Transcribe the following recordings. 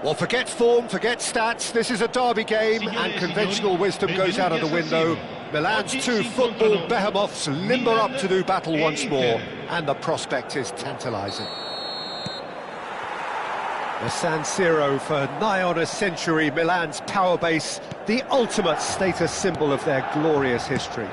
Well, forget form, forget stats, this is a derby game and conventional wisdom goes out of the window. Milan's two football behemoths limber up to do battle once more, and the prospect is tantalising. The San Siro for nigh on a century, Milan's power base, the ultimate status symbol of their glorious history.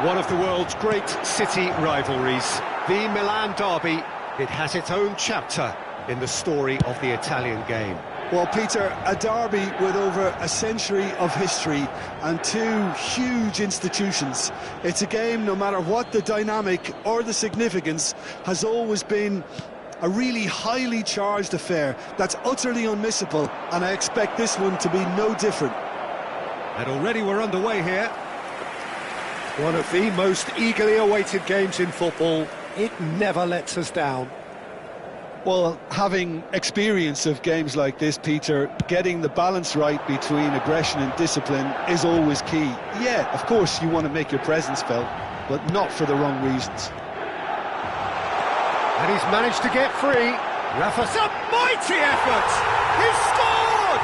One of the world's great city rivalries, the Milan derby, it has its own chapter in the story of the Italian game. Well, Peter, a derby with over a century of history and two huge institutions. It's a game, no matter what the dynamic or the significance, has always been a really highly charged affair that's utterly unmissable, and I expect this one to be no different. And already we're underway here. One of the most eagerly awaited games in football. It never lets us down. Well, having experience of games like this, Peter, getting the balance right between aggression and discipline is always key. Yeah, of course you want to make your presence felt, but not for the wrong reasons. And he's managed to get free. Rafa's a mighty effort! He's scored!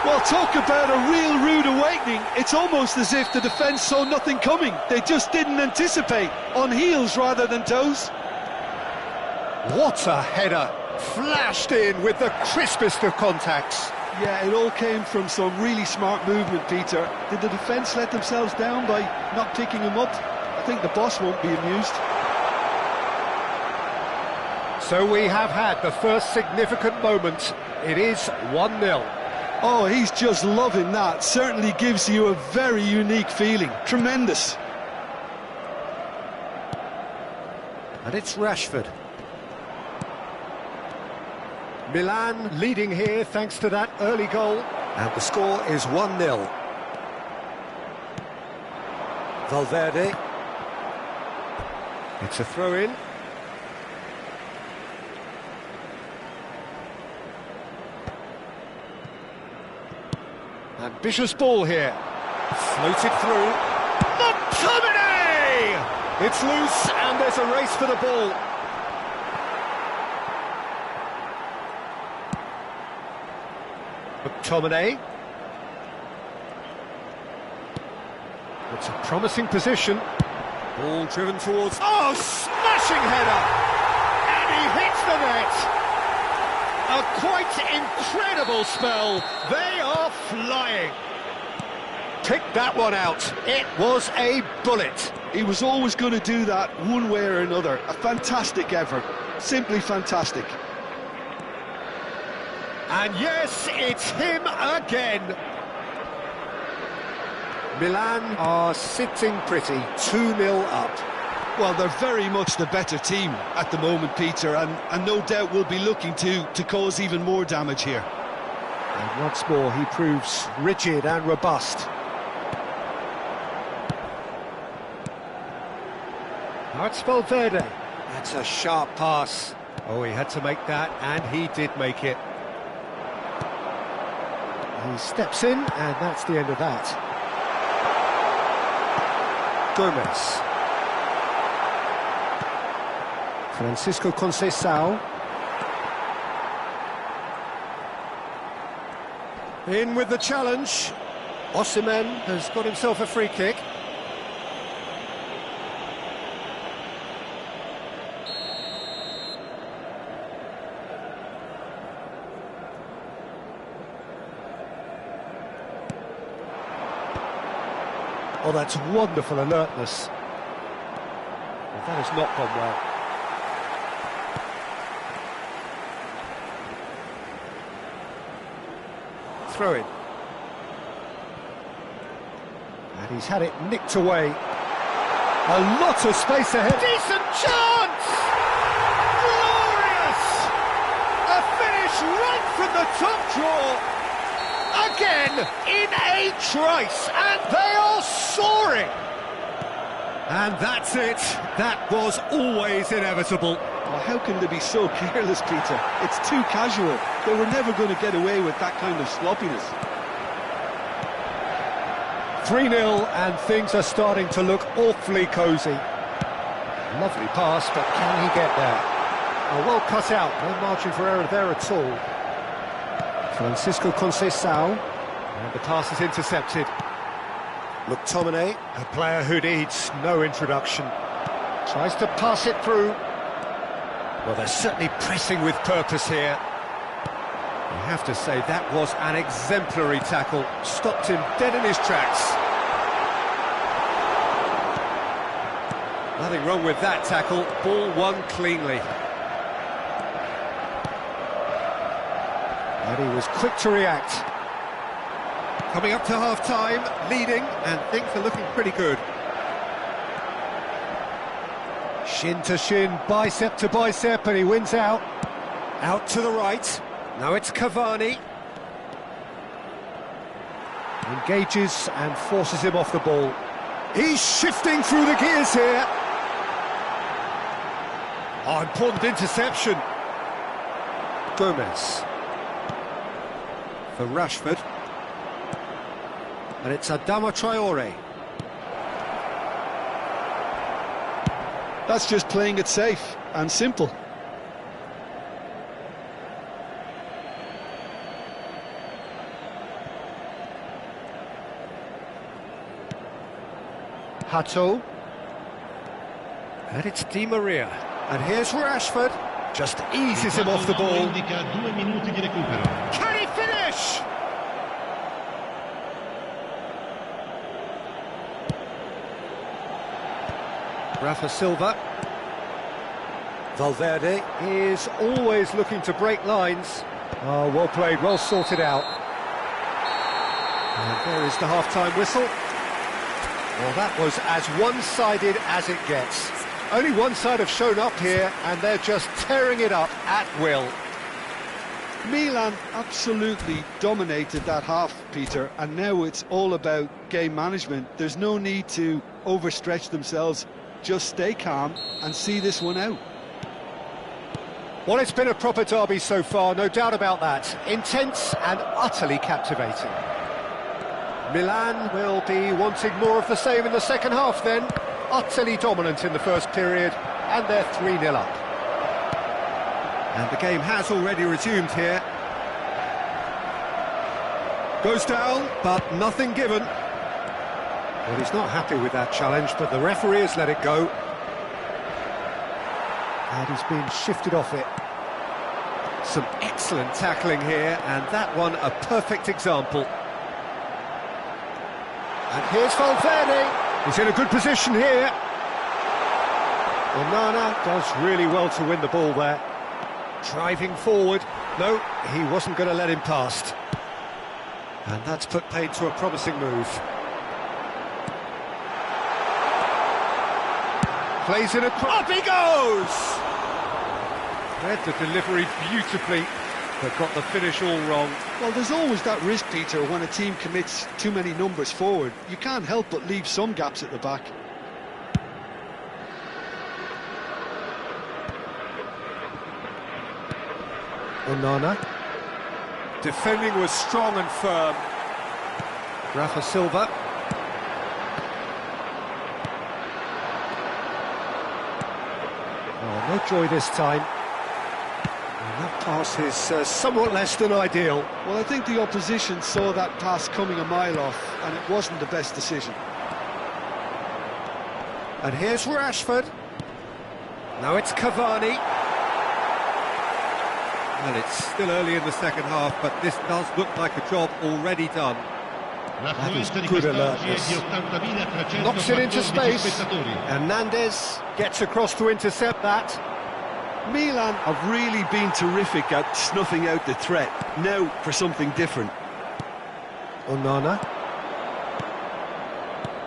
Well, talk about a real rude awakening. It's almost as if the defence saw nothing coming. They just didn't anticipate, on heels rather than toes. What a header, flashed in with the crispest of contacts. Yeah, it all came from some really smart movement, Peter. Did the defence let themselves down by not picking him up? I think the boss won't be amused. So we have had the first significant moment. It is 1-0. Oh, he's just loving that. Certainly gives you a very unique feeling. Tremendous. And it's Rashford. Milan leading here thanks to that early goal. And the score is 1-0. Valverde. It's a throw-in. Ambitious ball here. Floated through. McTominay! It's loose and there's a race for the ball. McTominay. It's a promising position. Ball driven towards... Oh, smashing header! quite incredible spell. They are flying. Picked that one out. It was a bullet. He was always going to do that one way or another. A fantastic effort. Simply fantastic. And yes, it's him again. Milan are sitting pretty, 2-0 up. Well, they're very much the better team at the moment, Peter, and no doubt will be looking to cause even more damage here. And once more, he proves rigid and robust. Now it's Valverde. That's a sharp pass. Oh, he had to make that, and he did make it. He steps in, and that's the end of that. Gomez. Francisco Conceição. In with the challenge. Osimhen has got himself a free kick. Oh, that's wonderful alertness. Well, that has not gone well. Throw in. And he's had it nicked away. A lot of space ahead. Decent chance! Glorious! A finish right from the top draw. Again, in a trice, and they are soaring! And that's it. That was always inevitable. Oh, how can they be so careless, Peter? It's too casual. They were never going to get away with that kind of sloppiness. 3-0, and things are starting to look awfully cosy. Lovely pass, but can he get there? Oh, well cut out, no margin for error there at all. Francisco Conceição, and the pass is intercepted. McTominay, a player who needs no introduction, tries to pass it through. Well, they're certainly pressing with purpose here. You have to say that was an exemplary tackle, stopped him dead in his tracks. Nothing wrong with that tackle, ball won cleanly. And he was quick to react. Coming up to half-time, leading, and things are looking pretty good. Shin to shin, bicep to bicep, and he wins out. Out to the right. Now it's Cavani. Engages and forces him off the ball. He's shifting through the gears here. Oh, important interception. Gomez. For Rashford. And it's Adama Traore. That's just playing it safe and simple. Hato. And it's Di Maria. And here's Rashford. Just eases him off the ball. Can he finish? Rafa Silva. Valverde is always looking to break lines. Oh, well played, well sorted out. And there is the half-time whistle. Well, that was as one-sided as it gets. Only one side have shown up here, and they're just tearing it up at will. Milan absolutely dominated that half, Peter, and now it's all about game management. There's no need to overstretch themselves. Just stay calm and see this one out. Well, it's been a proper derby so far, no doubt about that. Intense and utterly captivating. Milan will be wanting more of the same in the second half then. Utterly dominant in the first period, and they're 3-0 up. And the game has already resumed here. Goes down, but nothing given. Well, he's not happy with that challenge, but the referee has let it go. And he's been shifted off it. Some excellent tackling here, and that one a perfect example. And here's Valverde. He's in a good position here. Onana does really well to win the ball there. Driving forward. No, he wasn't going to let him past. And that's put paid to a promising move. Plays in a... Up he goes! Read the delivery beautifully, but got the finish all wrong. Well, there's always that risk, Peter, when a team commits too many numbers forward. You can't help but leave some gaps at the back. Onana. Defending was strong and firm. Rafa Silva. Oh, no joy this time. And that pass is somewhat less than ideal. Well, I think the opposition saw that pass coming a mile off, and it wasn't the best decision. And here's Rashford. Now it's Cavani. Well, it's still early in the second half, but this does look like a job already done. That is good alertness. Knocks it into space. Hernandez gets across to intercept that. Milan have really been terrific at snuffing out the threat. Now for something different. Onana.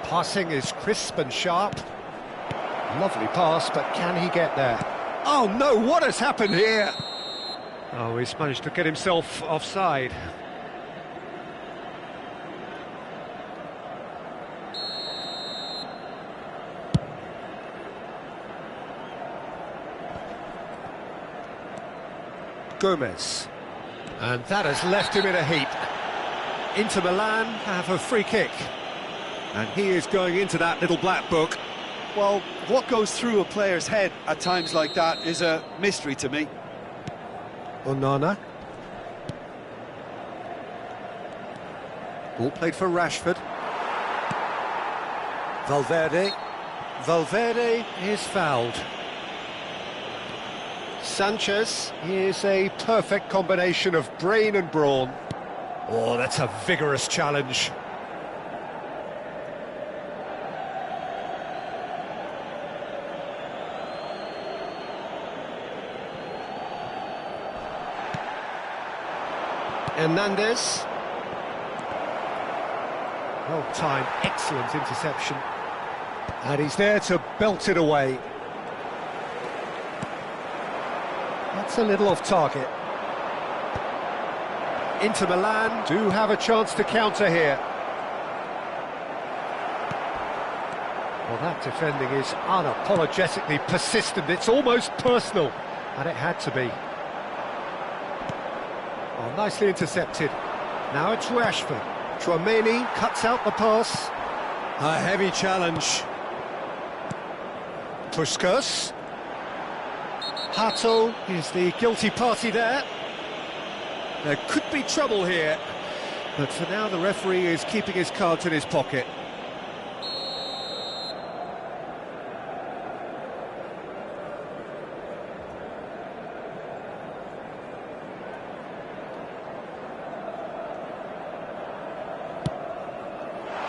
Passing is crisp and sharp. Lovely pass, but can he get there? Oh no, what has happened here? Oh, he's managed to get himself offside. Gomez. And that has left him in a heap. Inter Milan have a free kick. And he is going into that little black book. Well, what goes through a player's head at times like that is a mystery to me. Onana. Ball played for Rashford. Valverde. Valverde is fouled. Sanchez is a perfect combination of brain and brawn. Oh, that's a vigorous challenge. Hernandez. Well timed, excellent interception. And he's there to belt it away. That's a little off target. Inter Milan do have a chance to counter here. Well, that defending is unapologetically persistent. It's almost personal, and it had to be. Oh, nicely intercepted. Now it's Rashford. Tchouaméni cuts out the pass. A heavy challenge. Puskas. Hato is the guilty party there. There could be trouble here, but for now the referee is keeping his cards in his pocket.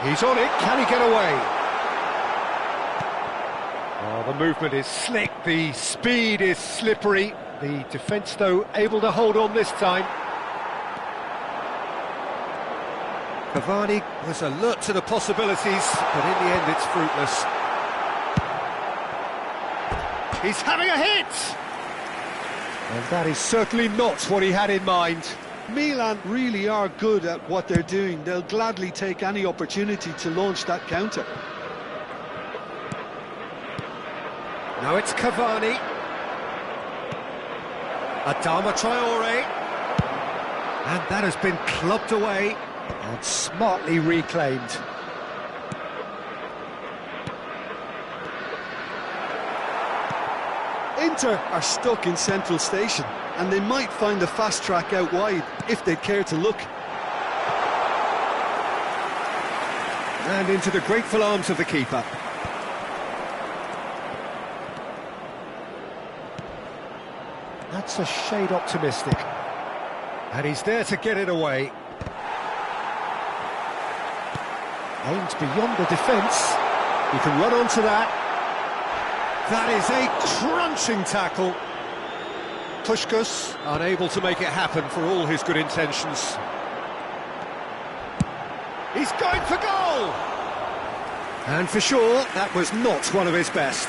He's on it, can he get away? Oh, the movement is slick, the speed is slippery. The defence, though, able to hold on this time. Cavani was alert to the possibilities, but in the end it's fruitless. He's having a hit! And that is certainly not what he had in mind. Milan really are good at what they're doing. They'll gladly take any opportunity to launch that counter. Now it's Cavani. Adama Traore. And that has been clubbed away and smartly reclaimed. Inter are stuck in central station, and they might find a fast track out wide if they'd care to look. And into the grateful arms of the keeper. That's a shade optimistic. And he's there to get it away. Aimed beyond the defence. He can run onto that. That is a crunching tackle. Puskás unable to make it happen for all his good intentions. He's going for goal! And for sure, that was not one of his best.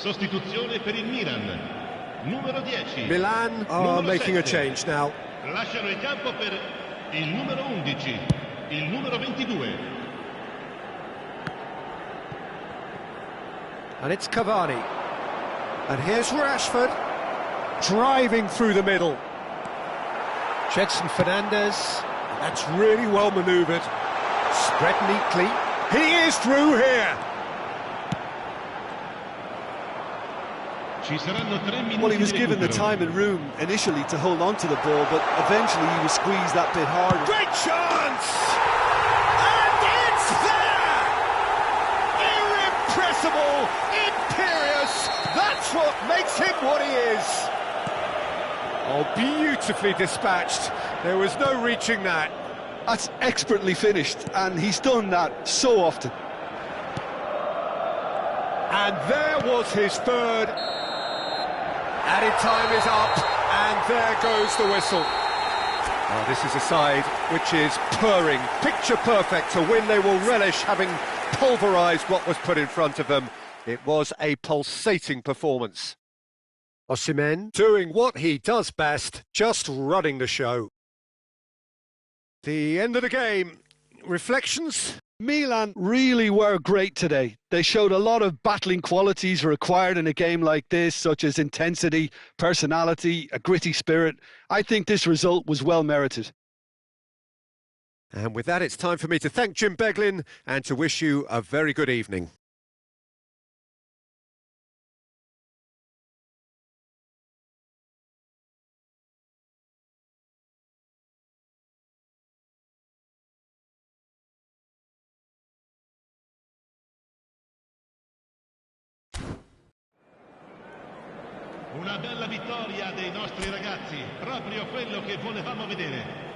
Sostituzione per il Milan, numero 10. Milan are making a change now. Lasciano il campo per il numero 11, il numero 22. And it's Cavani. And here's Rashford, driving through the middle. Gedson Fernandes, that's really well manoeuvred. Spread neatly. He is through here. Well, he was given the time and room initially to hold on to the ball, but eventually he was squeezed that bit harder. Great chance! And it's there! Irrepressible, imperious, that's what makes him what he is. Oh, beautifully dispatched. There was no reaching that. That's expertly finished, and he's done that so often. And there was his third. Added time is up, and there goes the whistle. Oh, this is a side which is purring, picture perfect. To win, they will relish having pulverised what was put in front of them. It was a pulsating performance. Osimhen doing what he does best, just running the show. The end of the game. Reflections? Milan really were great today. They showed a lot of battling qualities required in a game like this, such as intensity, personality, a gritty spirit. I think this result was well merited. And with that, it's time for me to thank Jim Beglin and to wish you a very good evening. Una bella vittoria dei nostri ragazzi, proprio quello che volevamo vedere.